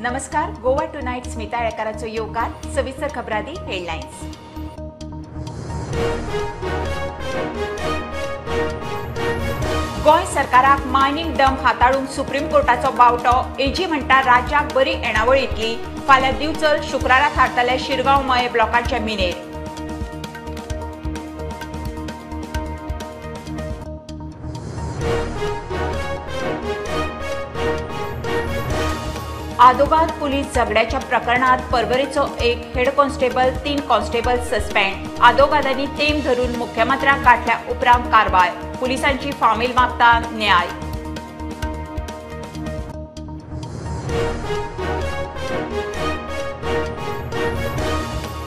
नमस्कार. गोवा टुनाइट स्मिता येळकाराचो येवकार. सविस्तर खबरादी हेडलाइन्स. गोंय सरकाराक मायनिंग डंप हाताळूंक सुप्रीम कोर्टाचो बावटो. एजी म्हणटा राज्याक बरी येणावळ येतली. फाल्यां दिवचल शुक्रारा थारतले शिरगांव मये ब्लॉकाचे मिनेर. आदोगाद पुलीस झगड्याच्या प्रकरणात परवरेचो एक हेड कॉन्स्टेबल 3 कॉन्स्टेबल सस्पेंड. आदोगादांनी तेम धरून मुख्यमंत्र्याक गाठल्या उपरांत कारवाय. पुलिसांची फामील मागता न्याय.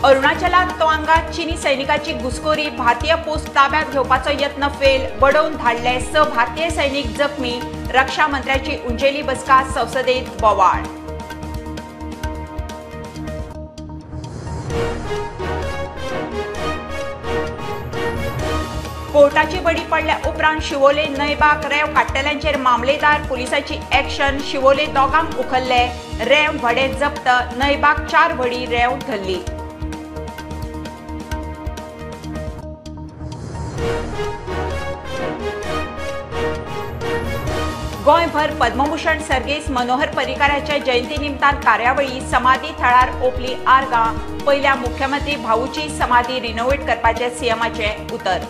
अरुणाचलात तवांगात चीनी सैनिकाची घुसखोरी. भारतीय पोस्ट ताब्यात घेवपाचो यत्न फेल. बडोवन धाडले 6 भारतीय सैनिक जखमी. रक्षा मंत्र्याची उंचेली बसका. संसदेत बोवाळ. कोर्टाची बडी पडल्या उपरांत शिवोले न्हयबाग रेंव काडटल्यांचेर मामलेदार. पुलिसाची एक्शन. शिवोले दोगांक उखल्ले. रेंव व्हडे जप्त. न्हयबाग 4 व्हडी रेंव धरली. गोंयभर पद्मभूषण सर्गेस मनोहर पर्रीकाराच्या जयंती निमतान कार्यावळी. समाधी थळार ओपली आर्गां. पयल्या मुख्यमंत्री भाऊची समाधी रिनोव्हेट करपाचे सीएमाचे उतर.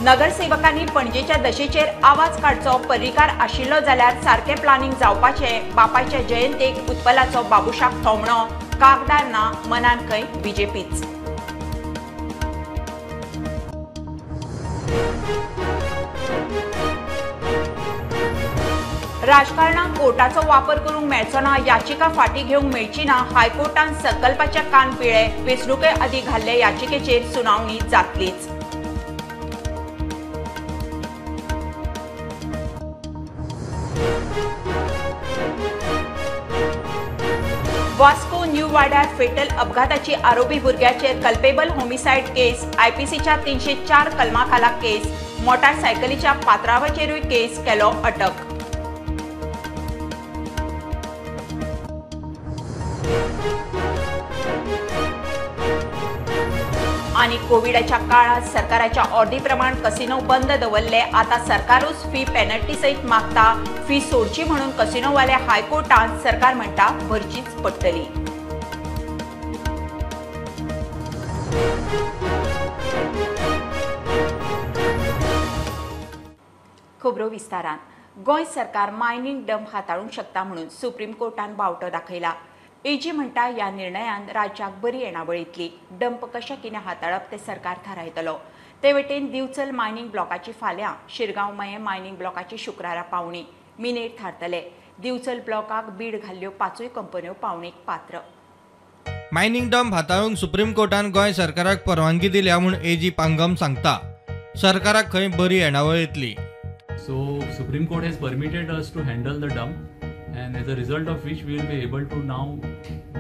नगरसेवकांनी पणजेच्या दशेचेर आवाज काडचो. पर्रीकार आशिल्लो जाल्यार सारखे प्लॅनिंग जावपाचे. बापायच्या जयंतेक उत्पलाचो बाबुशाक थोमणो. कागदार ना मनान खंय बीजेपीच. राजकारणाक कोर्टाचो वापर करूंक मेळचो ना. याचिका फाटी घेवंक मेळची ना. हायकोर्टान संकल्पाचे कान पिळे. वेंचणुके आदी घाल्ले याचिकेचेर सुनावणी जातलीच. वास्को न्यू वाड्यार फेटल अपघाताची आरोपी भुरग्याचेर कल्पेबल होमिसाइड केस. आयपीसीच्या 304 कलमा खाला केस. मोटारसायकलीच्या पात्रावाचेरूय केस केलो अटक. आणि कोविडच्या काळात सरकाराच्या ऑर्डी प्रमाण कसिनो बंद दवरले. आता सरकारूच फी पेनल्टी सहित मागता. फी सोडची म्हणून कसिनोवाले हायकोर्टात. सरकार म्हणटा भरचीच पडटली. खबरो विस्तारान. गोंय सरकार मायनिंग डंप हाताळूंक शकता म्हणून सुप्रीम कोर्टान बावटो दाखयला. एजी म्हणटा ह्या निर्णयान राज्याक बरी येणावळ येतली. डंप कशें कितें हाताळप ते सरकार थारायतलो. ते वटेन दिवचल मायनिंग ब्लॉकाची फाल्यां. शिरगांव मये मायनिंग ब्लॉकाची शुक्रारा पावणी. मिनेर थारतले. दिवचल ब्लॉकाक बीड घाल्ल्यो 5 कंपन्यो पावणेक पात्र. मायनिंग डंप हाताळूंक सुप्रीम कोर्टान गोंय सरकाराक परवानगी दिल्या म्हूण एजी पांगम सांगता. सरकाराक खंय बरी येणावळ येतली. So Supreme Court has permitted us to handle the dump, and as a result of which we will be able to now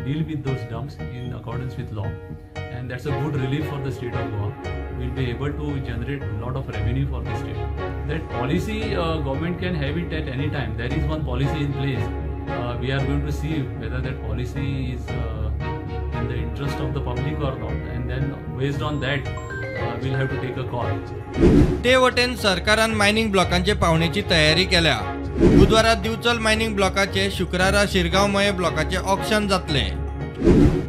deal with those dumps in accordance with law, and that's a good relief for the state of Goa. We'll be able to generate a lot of revenue for the state. That policy government can have it at any time. There is one policy in place. We are going to see whether that policy is in the interest of the public or not, and then based on that we'll have to take a call. ते वटेन सरकारान mining ब्लॉकांचे पावणेची तयारी केल्या. बुधवारा Bicholim mining ब्लॉकाचे शुक्रारा शिरगांव मये ब्लॉकाचे auction जातले.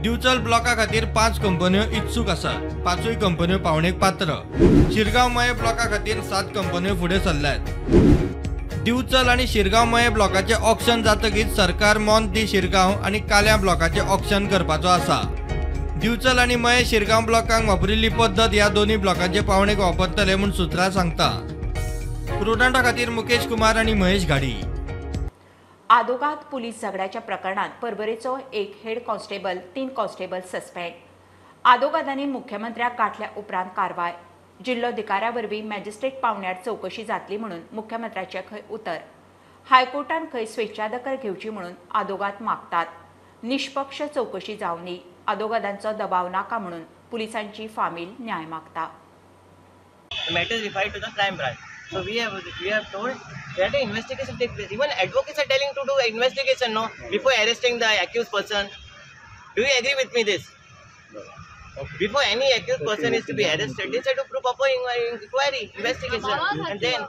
दिवचल ब्लॉका खातीर 5 कंपन्यो इत्सूक आसात. 5 कंपन्यो पावणेक पात्र. शिरगांव मये ब्लॉका खातीर 7 कंपन्यो फुडें सरल्यात. दिवचल आणि शिरगांव मये ब्लॉकाचे ऑक्शन जातकीच सरकार मोंत दी शिरगांव आणि काल्या ब्लॉकाचे ऑक्शन करपाचो आसा. दिवचल आणि मये शिरगांव ब्लॉकांक वापरिल्ली पद्दत ह्या दोन्ही ब्लॉकांचे पावणेक वापरतले म्हूण सुत्रां सांगता. प्रुडंटा खातीर मुकेश कुमार आणि महेश घाडी. आदोगाद पुलीस झगड्याच्या प्रकरणात परवरेचो एक हेड कॉन्स्टेबल 3 कॉन्स्टेबल सस्पेंड. आदोगादांनी मुख्यमंत्र्याक गाठल्या उपरांत कारवाय. जिल्लोधिकाऱ्या वरवीं मॅजिस्ट्रेट पावण्यार चौकशी जातली म्हणून मुख्यमंत्र्याचे खंय उतर. हायकोर्टान खंय स्वेच्छादखल घेवची म्हणून आदोगाद मागतात. निष्पक्ष चौकशी जावनी. आदोगादांचो दबाव नाका म्हणून पुलिसांची फामील न्याय मागता. the matter is referred to the crime branch. So we have told that the investigation take place. Even advocates are telling to do investigation, no, before arresting the accused person. Do you agree with me this? Before any accused person is to be arrested, they said to do proper inquiry, investigation, and then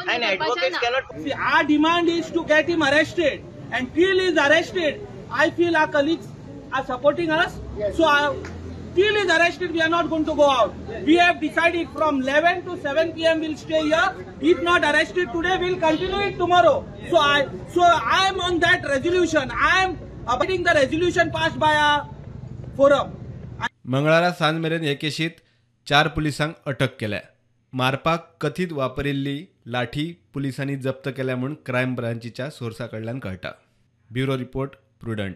and advocates cannot. See, our demand is to get him arrested, and till he is arrested, I feel our colleagues are supporting us. So till he is arrested, we are not going to go out. We have decided from 11 to 7 p.m. we'll stay here. If not arrested today, we'll continue it tomorrow. So I am on that resolution. I am abiding the resolution passed by our forum. मंगळारा सांज मेरेन हे केशीत 4 पुलिसांक अटक केल्या. मारपाक कथीत वापरिल्ली लाठी पुलिसांनी जप्त केल्या म्हणून क्रायम ब्रांचीच्या सोर्सा कडल्यान कळटा. Bureau report Prudent.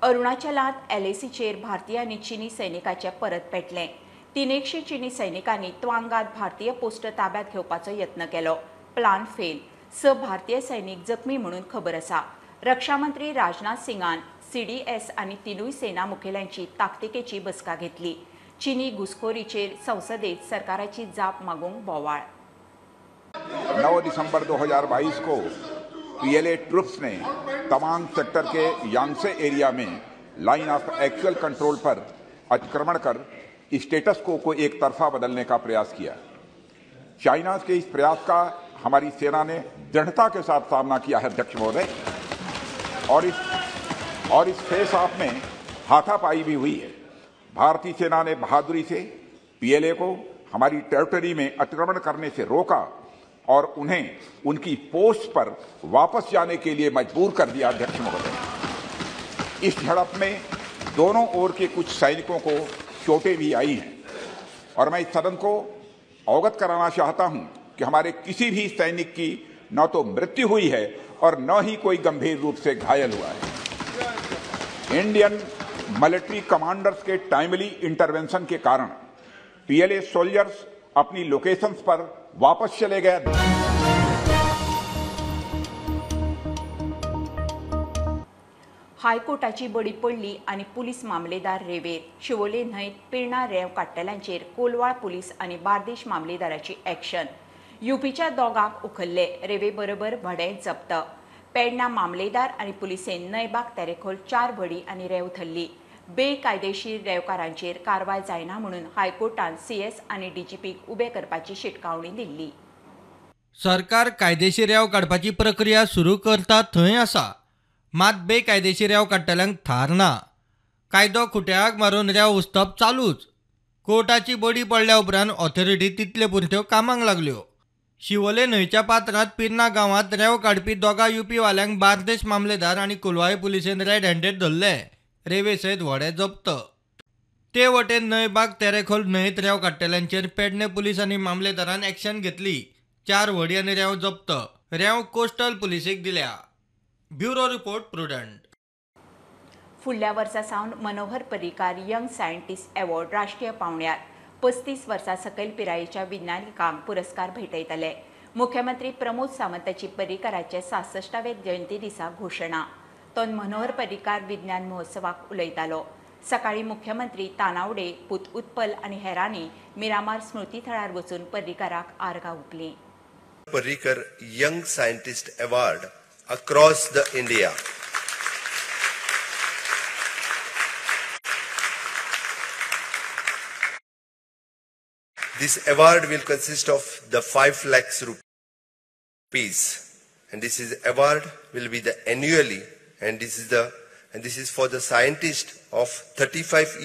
अरुणाचलात LACचेर भारतीय आनी चीनी सैनिकांचे परत पेटले. 300 चीनी सैनिकांनी त्वांगात भारतीय पोस्ट ताब्यात घेवपाचो यत्न केलो. Plan fail. 6 भारतीय सैनिक जखमी म्हणून खबर आसा. रक्षा मंत्री राजनाथ सिंगान CDS आणि 3 सेना मुखेल्यांची ताकतिकेची बसका घेतली. चीनी घुसखोरीचेर संसदेत सरकाराची जाप मागूंक बोवाळ. 9 दिसंबर 2022 को PLA ट्रुप्स ने तवांग सेक्टर के यांगसे एरिया में लाइन ऑफ एक्चुअल कंट्रोल पर अतिक्रमण कर स्टेटस को एक तरफा बदलने का प्रयास किया. चाइना के इस प्रयास का हमारी सेना ने दृढ़ता के साथ सामना किया है अध्यक्ष महोदय, और इस फेस ऑफ में हाथापाई भी हुई है. भारतीय सेना ने बहादुरी से PLA को हमारी टेरिटरी में अतिक्रमण करने से रोका और उन्हें उनकी पोस्ट पर वापस जाने के लिए मजबूर कर दिया अध्यक्ष महोदय. इस झड़प में दोनों ओर के कुछ सैनिकों को चोटें भी आई हैं और मैं इस सदन को अवगत कराना चाहता हूं कि हमारे किसी भी सैनिक की न तो मृत्यु हुई है और न ही कोई गंभीर रूप से घायल हुआ है. इंडियन मिलिट्री कमांडर्स के टाइमली इंटरवेंशन के कारण PLA सोल्जर्स अपनी लोकेशंस पर वापस चले गए. हायकोर्टाची बडी पडली आणि पुलीस मामलेदार रेवेर. शिवोले न्हंयत पिरणा रेंव काडटल्यांचेर कोलवाळ पुलीस आणि बार्देश मामलेदाराची ॲक्शन. UPच्या दोगांक उखल्ले. रेवे बरोबर भडे जप्त. पेडणा मामलेदार आणि पुलिसेन न्हयबाग तेरेखोल 4 भडी आणि रेंव धरली. बेकायदेशीर रेंवकारांचेर कारवाय जायना म्हणून हायकोर्टान CS आणि DGPक उबे करपाची शिटकावणी दिल्ली. सरकार कायदेशीर रेंव काडपाची प्रक्रिया सुरू करता थंय आसा, मात बेकायदेशीर रेंव काडटल्यांक थार ना. कायदो खुट्याक मारून रेंव उस्तप चालूच. कोर्टाची बडी पडल्या उपरांत ऑथॉरिटी तितले पुरत्यो कामाक लागल्यो. शिवोले न्हंयच्या पात्रांत पिर्ना गांवांत रेंव काडपी दोगा UP वाल्यांक बार्देश मामलेदार आनी कोलवाळे पुलिसेन रेड हँडेड धरले. रेवे सयत व्हडे जप्त. ते वटेन न्हयबाग तेरेखोल न्हंयत रेंव काडटल्यांचेर पेडणे पुलीस आनी मामलेदारान ॲक्शन घेतली. 4 व्हडी आनी रेंव जप्त. रेंव कोस्टल पुलिसेक दिल्या. Bureau report Prudent. फुडल्या वर्सा सावन Manohar Parrikar young scientist award राष्ट्रीय पावण्यार 35 वर्सां सकयल पिरायेच्या विज्ञानिकांक पुरस्कार भेटयतले. मुख्यमंत्री प्रमोद सावंताची पर्रीकाराचे 66वे जयंती दिसा घोशणा. तो मनोहर पर्रीकार विज्ञान महोत्सवाक उलयतालो. सकाळी मुख्यमंत्री तानावडे, पुत उत्पल आनी हेरांनी मिरामार स्मृती थळार वचून पर्रीकाराक आर्गां ओंपलीं. Parrikar young scientist award across the India. This award will consist of the 5 lakhs rupees, and this award will be the annually, and this is for the scientist of 35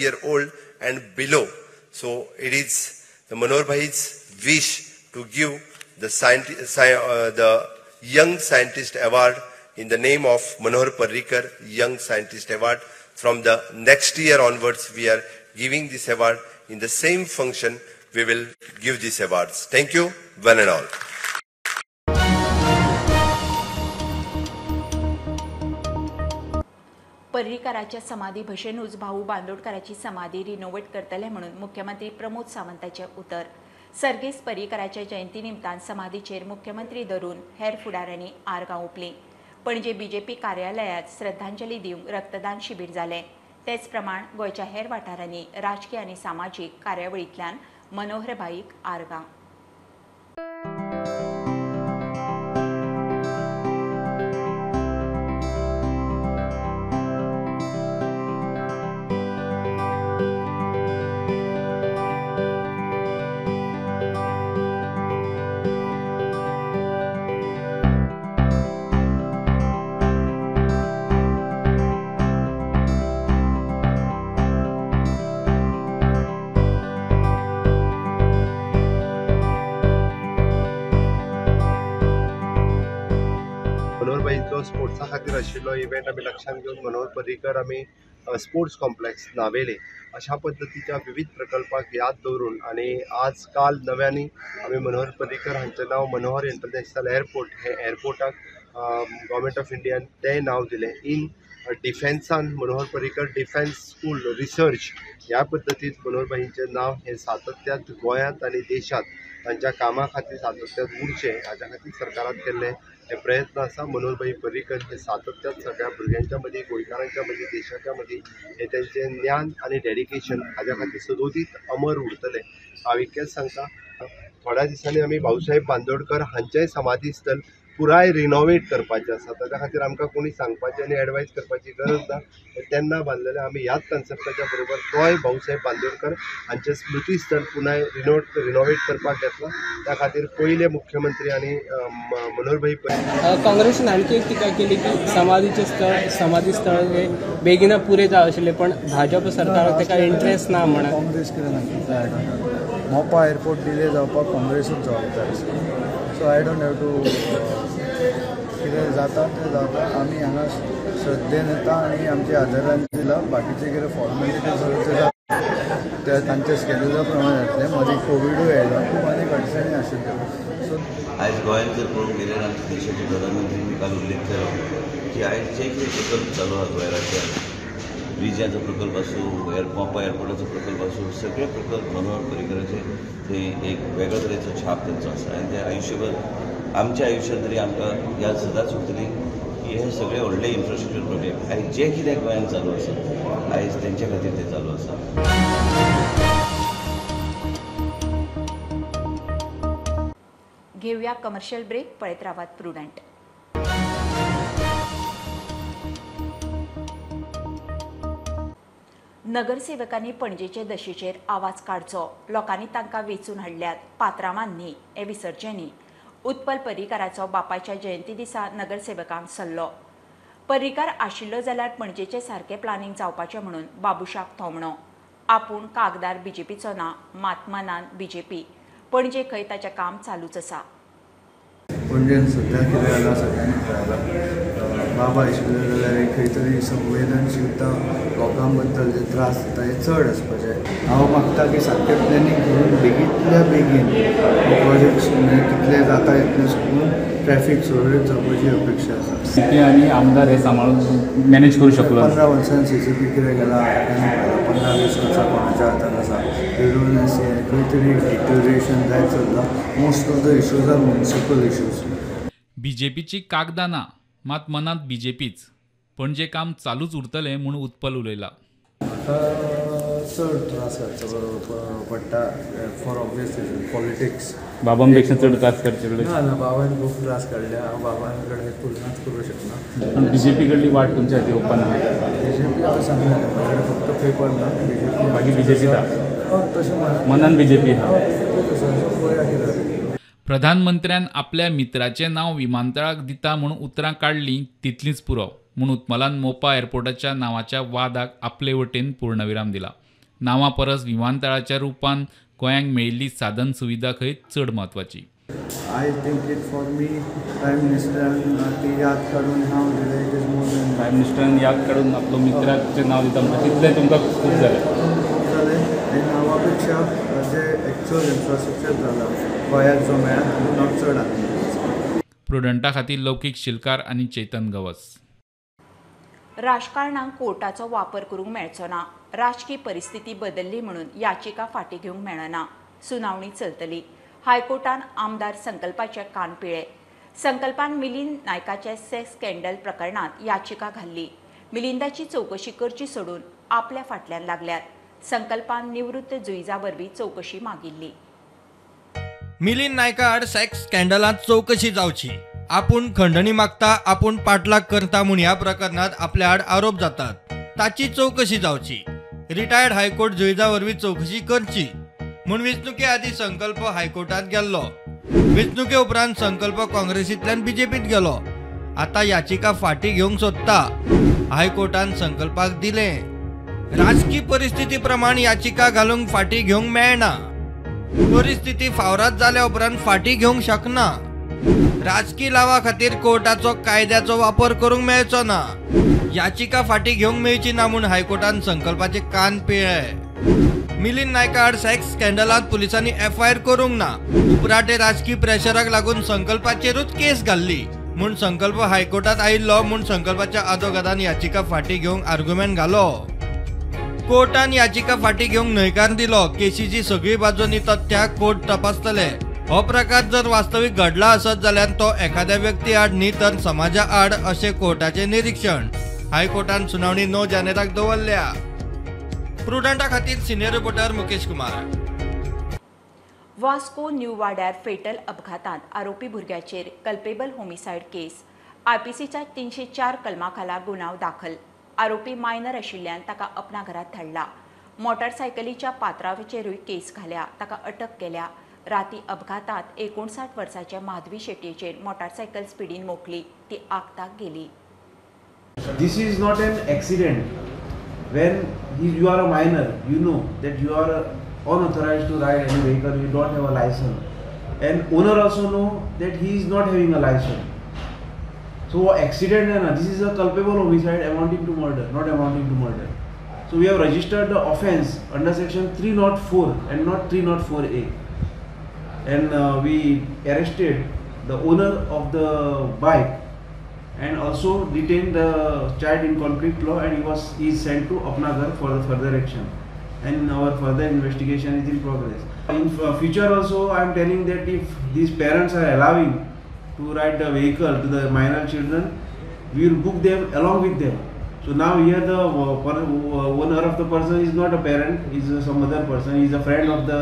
year old and below. So it is the Manohar Bhai's wish to give the Young Scientist Award in the name of Manohar Parrikar Young Scientist Award. From the next year onwards, we are giving this award in the same function. We will give these awards. Thank you, one and all. पर्रीकाराच्या समाधी भशेनूच भाऊ बांदोडकराची समाधी renovate करतले म्हणून मुख्यमंत्री प्रमोद सावंताचे उतर. सर्गेस पर्रीकाराच्या जयंती निमतान समाधीचेर मुख्यमंत्री धरून हेर फुडाऱ्यांनी आर्गां ओंपलीं. पणजे BJP कार्यालयात श्रद्धांजली दिवंक रक्तदान शिबीर जालें. तेच प्रमाण गोयच्या हेर वाठारांनी राजकीय आनी सामाजीक कार्यावळींतल्यान मनोहरभाईक आर्गां. मनोहरभाईंचो स्पोर्ट्सा खातीर आशिल्लो इव्हेंट आमी लक्षांत घेवन मनोहर पर्रीकर आमी स्पोर्ट्स कॉम्प्लेक्स नावेले अशा पद्दतीच्या विविध प्रकल्पाक याद दवरून आणि आज काल नव्यानी आमी मनोहर पर्रीकर हांचें नांव मनोहर इंटरनॅशनल एअरपोर्ट हे एअरपोर्टाक गव्हर्मेंट ऑफ इंडियान तें नांव दिलें. इन डिफेन्सान Manohar Parrikar defence school research ह्या पद्दतीन मनोहरभाईंचें नांव हे सातत्यात गोंयांत आनी देशांत तांच्या कामा खातीर सातत्यात उरचें हाच्या खातीर सरकारान केल्ले हे प्रयत्न आसा. मनोहरभाई पर्रीकर हे सातत्यात सगळ्या भुरग्यांच्या मदीं गोंयकारांच्या मदीं देशाच्या मदीं हे तेंचें ज्ञान आनी डेडिकेशन हाच्या खातीर सदोदीत अमर उरतले. हांव इतकेंच सांगता. थोड्या दिसांनी आमी भाऊसाहेब बांदोडकर हांचेंय समाधी स्थळ पुराय रिनोवेट करपाचें आसा. ताच्या खातीर आमकां कोणी सांगपाचें आनी एडवायज करपाची गरज ना. तेन्ना बांदलेलें आमी ह्याच कन्सेप्टाच्या बरोबर तोय भाऊसाहेब बांदोडकर हांचें स्मृती स्थळ पुनाय रिनोवेट करपाक घेतला. त्या खातीर पयले मुख्यमंत्री आनी मनोहरभाई काँग्रेसीन आणखी एक टिका केली की समाधी स्थळ हे बेगिना पुरे जाय आशिल्ले पण भाजप सरकाराक ताका इंट्रस्ट ना म्हणून. काँग्रेस कितें सांगता मोपा एअरपोर्ट डिले जावपाक काँग्रेसूच जबाबदार आसा. So I don't have to कितें जाता तें जाता. आमी हांगा श्रद्धेन येता आनी आमची आदरांजली दिला. बाकीचे कितें फॉर्मेलिटी सगळे ते तांच्या स्केड्युला प्रमाणे जातले. मदीं कोविडूय आयलो खूब आनीक अडचणी आशिल्ल्यो. सो आयज गोंयांत जर पळोवंक गेल्यार आमच्या देशाचे प्रधानमंत्र्यांनी काल उल्लेख केलो की आयज जे कितें प्रकल्प चालू आहा गोंय राज्यांत ब्रिजाचो प्रकल्प आसूं मोपा एअरपोर्टाचो प्रकल्प आसूं सगळे प्रकल्प मनोहर पर्रीकराचे ते एक वेगळ्या तरेचो छाप तेंचो आसा. आनी ते आयुश्यभर आमच्या आयुश्यांत तरी आमकां याद सदांच उरतली की हे सगळे व्हडले इन्फ्रास्ट्रक्चर प्रोजेक्ट आयज जे कितें गोंयांत चालू आसा आयज तेंच्या खातीर ते चालू आसा. घेऊया कमर्शियल ब्रेक. पळयत रावात प्रुडंट. नगरसेवकांनी पणजेचे दशेचेर आवाज काडचो. लोकांनी तांकां वेंचून हाडल्यात. पात्रांवान न्ही हे विसरचें न्ही. उत्पल पर्रीकाराचो बापायच्या जयंती दिसा नगरसेवकांक सल्लो. पर्रीकार आशिल्लो जाल्यार पणजेचे सारकें प्लानिंग जावपाचें म्हणून बाबुशाक थोमणो. आपूण कागदार बीजेपीचो ना मात मनान बीजेपी. पणजे खंय ताचें काम चालूच आसा. पणजेन सद्या कितें जाला सगळ्यांनी कळ्ळां. बाबा आशिल्लो जाल्यार खंय तरी संवेदनशीलता लोकां बद्दल जे त्रास जाता हे चड आसपाचे. हांव मागता की सारकें प्लॅनिंग करून बेगितल्या बेगीन प्रोजेक्ट्स कितले जाता इतले करून ट्रॅफीक सुरळीत जावपाची अपेक्षा आसा. सीपी आनी आमदार हे सांबाळून मॅनेज करूं शकलो. 15 वर्सां CCP कितें केला 15-20 वर्सां कोणाच्या हातांत आसा. देखून खंय तरी डिटोरिएशन जायत चल्लां. Most of the issues are municipal issues. बीजेपीची कागदां ना मात मनात बीजेपीच. पणजे काम चालूच उरतलें म्हूण उत्पल उलयला. चड त्रास करचो पडटा फॉर ऑब्वियस रिजन पॉलिटिक्स. बाबां पेक्षा चड त्रास करचे पडले. ना बाबान खूब त्रास काडले. हांव बाबां कडेन तुलनाच करूं शकना. बीजेपी कडली वाट तुमच्या खातीर ओपन आहा. बीजेपी हांवें सांगलें म्हाजे कडेन फक्त पेपर ना. बीजेपी बाकी बीजेपी आहा. तशें मनान बीजेपी आहा. पळया कितें. प्रधानमंत्र्यान आपल्या मित्राचें नांव विमानतळाक दिता म्हणून उतरां काडलीं तितलींच पुरो म्हूण उत्मलान मोपा एअरपोर्टाच्या नांवाच्या वादाक आपले वटेन पूर्णविराम दिला. नांवा परस विमानतळाच्या रुपान गोंयांक मेळिल्ली साधन सुविधा खंय चड म्हत्वाची. I think it for me prime मिनिस्टरान ती याद काडून नांव दिलें. It is more than prime मिनिस्टरान याद काडून आपलो मित्राचें नांव दिता म्हणटा तितलें तुमकां खूब जालें. हे नांवा पेक्षा जे एक्चुअल इन्फ्रास्ट्रक्चर जाला गोंयाक जो मेळ्ळा तातूंत चड आनंद. प्रुडंटा खातीर लौकीक शिलकार आनी चेतन गवस. राजकारणांक कोर्टाचो वापर करूंक मेळचो ना. राजकीय परिस्थिती बदल्ली म्हणून याचिका फाटीं घेवंक मेळना. सुनावणी चलतली. हायकोर्टान आमदार संकल्पाचे कान पिळे. संकल्पान मिलिंद नायकाचे सेक्स स्कँडल प्रकरणात याचिका घाल्ली. मिलिंदाची चौकशी करची सोडून आपल्या फाटल्यान लागल्यात. संकल्पान निवृत्त जुईजा वरवीं चौकशी मागिल्ली. मिलिंद नायका आड सेक्स स्कॅन्डलांत चौकशी जावची. आपूण खंडणी मागता, आपूण पाठलाग करता म्हूण ह्या प्रकरणात आपल्या आड आरोप जातात. ताची चौकशी जावची. रिटायर्ड हायकोर्ट जुईजा वरवीं चौकशी करची म्हूण वेंचणुके आदीं संकल्प हायकोर्टात गेल्लो. वेंचणुके उपरांत संकल्प काँग्रेसींतल्यान बीजेपीत गेलो. आता याचिका फाटी घेवंक सोदता. हायकोर्टान संकल्पाक दिलें. राजकीय परिस्थिती प्रमाण याचिका घालूंक फाटी घेवंक मेळना. परिस्थिती फावरात जाल्या उपरांत फाटी घेवंक शकना. राजकीय लावा खातीर कोर्टाचो कायद्याचो वापर करूंक मेळचो ना. याचिका फाटी घेवंक मेळची ना म्हूण हायकोर्टान संकल्पाचे कान पिळ्ळे. मिलिंद नायका आड सेक्स स्कॅन्डलांत पुलिसांनी FIR करूंक ना. उपराटे राजकीय प्रेशराक लागून संकल्पाचेरूच केस घाल्ली म्हूण संकल्प हायकोर्टात आयिल्लो म्हूण संकल्पाच्या आदोगादान याचिका फाटी घेवंक आर्ग्युमेंट घालो. कोर्टान याचिका फाटी घेवंक न्हयकार दिलो. केसीची सगळी बाजूनी तथ्यां कोर्ट तपासतले. हो प्रकार जर वास्तवीक घडला आसत जाल्यार तो एखाद्या व्यक्ती आड न्ही तर समाजा आड अशें कोर्टाचे निरीक्षण. हायकोर्टान सुनावणी 9 जानेराक दवरल्या. प्रुडंटा खातीर senior reporter Mukesh Kumar. Vasco new वाड्यार फेटल अपघातांत आरोपी भुरग्याचेर कल्पेबल होमिसायड केस. IPCच्या 304 कलमा खाला गुन्यांव दाखल. आरोपी मायनर आशिल्ल्यान ताका अपना घरात धाडला. मोटारसायकलीच्या पात्रांचेरूय केस घाल्या. ताका अटक केल्या. राती अपघातांत 59 वर्साच्या माधवी शेटयेचेर मोटारसायकल स्पिडीन मोखली. ती आगताक गेली. This is not an accident. When you are a minor, you know that you are unauthorized to ride any vehicle, you don't have a license. And owner also know that he is not having a license. So accident, this is a culpable homicide amounting to murder, not amounting to murder. So we have registered the offence under section 304 and not 304A. And we arrested the owner of the bike and also detained the child in conflict law, and he is sent to Apnagar for the further action. And our further investigation is in progress. In future also I am telling that if these parents are allowing to ride the vehicle to the minor children, we will book them along with them. So now here the owner of the person is not a parent, is some other person, he is a friend of the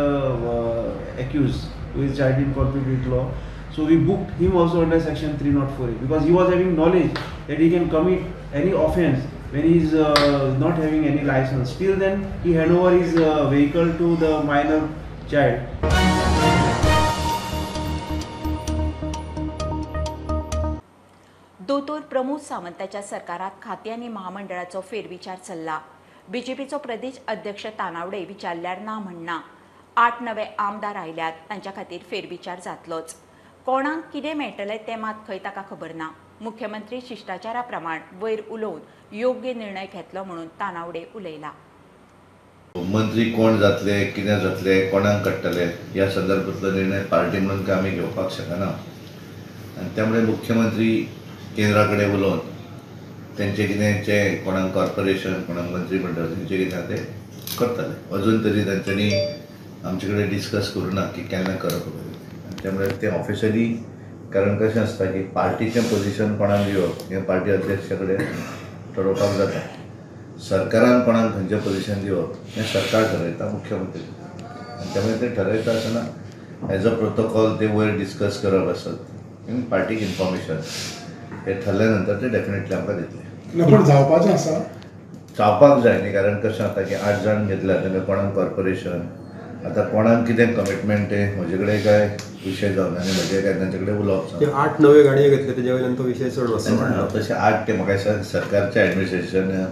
accused who is child in conflict with law. So we booked him also under section 304A because he was having knowledge that he can commit any offence when he is not having any license. Till then he hand over his vehicle to the minor child. दोतोर प्रमोद सावंताच्या सरकारात खाती आनी महामंडळाचो फेरविचार चल्ला. बीजेपीचो प्रदेश अध्यक्ष तानावडे विचारल्यार ना म्हणना. 8 नवे आमदार आयल्यात. तांच्या खातीर फेरविचार जातलोच. कोणाक कितें मेळटलें तें मात खंय ताका खबर ना. मुख्यमंत्री शिष्टाचारा प्रमाण वयर उलोवन योग्य निर्णय घेतलो म्हणून तानावडे उलयला. मंत्री कोण जातले, कितें जातले, कोणाक काडटले ह्या संदर्भातलो निर्णय पार्टी म्हणून आमी घेवपाक शकना. आनी त्यामुळे मुख्यमंत्री केंद्रा कडेन उलोवन तेंचे कितें जे कोणाक कॉर्पोरेशन, कोणाक मंत्री मंडळ तेंचे कितें ते करतले. अजून तरी तांच्यांनी आमचे कडेन डिस्कस करूं ना की केन्ना करप. त्यामुळे ते ऑफिशियली, कारण कशें आसता की पार्टीचें पोजिशन कोणाक दिवप हें पार्टी अध्यक्षा कडेन ठरोवपाक जाता. सरकारान कोणाक खंयचें पोजिशन दिवप हें सरकार ठरयता, मुख्यमंत्री. आनी त्यामुळे ते ठरयता आसतना एज अ प्रोटोकॉल ते वयर डिस्कस करप आसत. पार्टीक इन्फॉर्मेशन हे ठरल्या नंतर ते डेफिनेटली आमकां दितले. पण जावपाचें आसा, जावपाक जाय न्ही. कारण कशें जाता की 8 जाण घेतल्या तेन्ना कोणाक कॉर्पोरेशन, आतां कोणाक कितें कमिटमेंट तें म्हजे कडेन काय विशय जावना आनी म्हजे काय तांचे कडेन उलोवप. 8 नवे गाडयो घेतले तेजे वयल्यान तो विशय चड वचना. तशें 8 ते म्हाका दिसता सरकारच्या एडमिनिस्ट्रेशन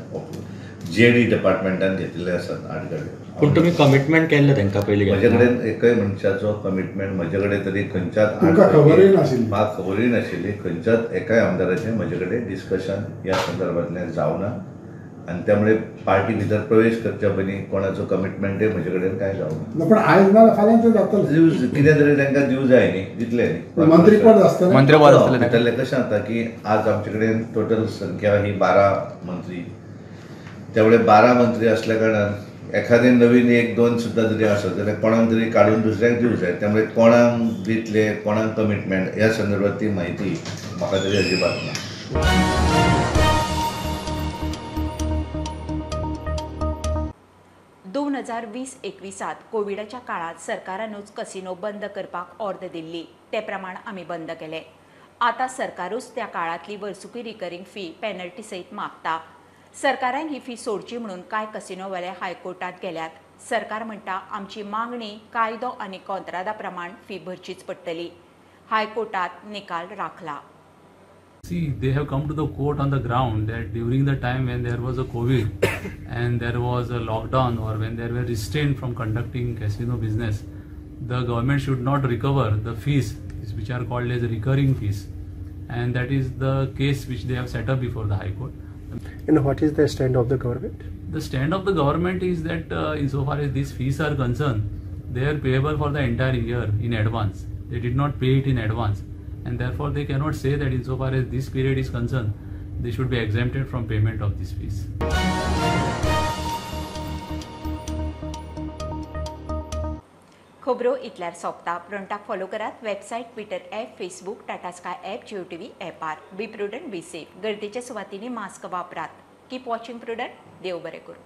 GAD डिपार्टमेंटान घेतिल्ले आसात 8 गाडयो. पूण तुमी कमिटमेंट केल्ले तांकां पयलीं? म्हजे कडेन एकय मनशाचो कमिटमेंट म्हजे कडेन तरी खंयच्याच म्हाका खबरूय नाशिल्ली. खंयच्याच एकाय आमदाराचें म्हजे कडेन डिस्कशन ह्या संदर्भांतल्यान जावना. आनी त्यामुळे पार्टी भितर प्रवेश करच्या पयलीं कोणाचो कमिटमेंटूय म्हजे कडेन काय जावना. पण आयज ना फाल्यां ते जातलें. कितें तरी तांकां दिवं जाय न्ही, दितले न्ही. मंत्रीपद आसतलें. कशें जाता की आज आमचे कडेन टोटल संख्या ही 12 मंत्री. त्यामुळे 12 मंत्री असल्या कारणान एखादे नवीन 1-2 सुद्दां जरी आसत जाल्यार कोणाक तरी काडून दुसऱ्याक दिवं जाय. त्यामुळे कोणाक दितले, कोणाक कमिटमेंट ह्या संदर्भात ती म्हायती म्हाका तरी अजिबात ना. 2020-21 कोविडाच्या काळात सरकारानूच कसिनो बंद करपाक ऑर्डर दिल्ली ते प्रमाण आमी बंद केले. आता सरकारूच त्या काळातली वर्सुकी रिकरिंग फी पेनल्टी सहित मागता. सरकारान ही फी सोडची म्हणून काय कसिनोवाले हायकोर्टात गेल्यात. सरकार म्हणटा आमची मागणी कायदो आनी कंत्रादा प्रमाण फी भरचीच पडटली. हायकोर्टात निकाल राखला. See, they have come to the court on the ground that during the time when there was a COVID and there was a lockdown or when there were restrained from conducting casino business, the government should not recover the fees which are called as recurring fees, and that is the case which they have set up before the High Court. And what is the stand of the government? The stand of the government is that insofar as these fees are concerned, they are payable for the entire year in advance. They did not pay it in advance. And therefore they cannot say that insofar as this period is concerned, they should be exempted from payment of these fees. खबरो इतल्यार सोंपता. प्रोंटाक follow करात. Website, twitter app, Facebook, Tata Sky app, Jio TV ॲपार. Be Prudent, be safe. गर्देच्या सुवातींनी mask वापरात. Keep watching prudent. देव बरें करूं.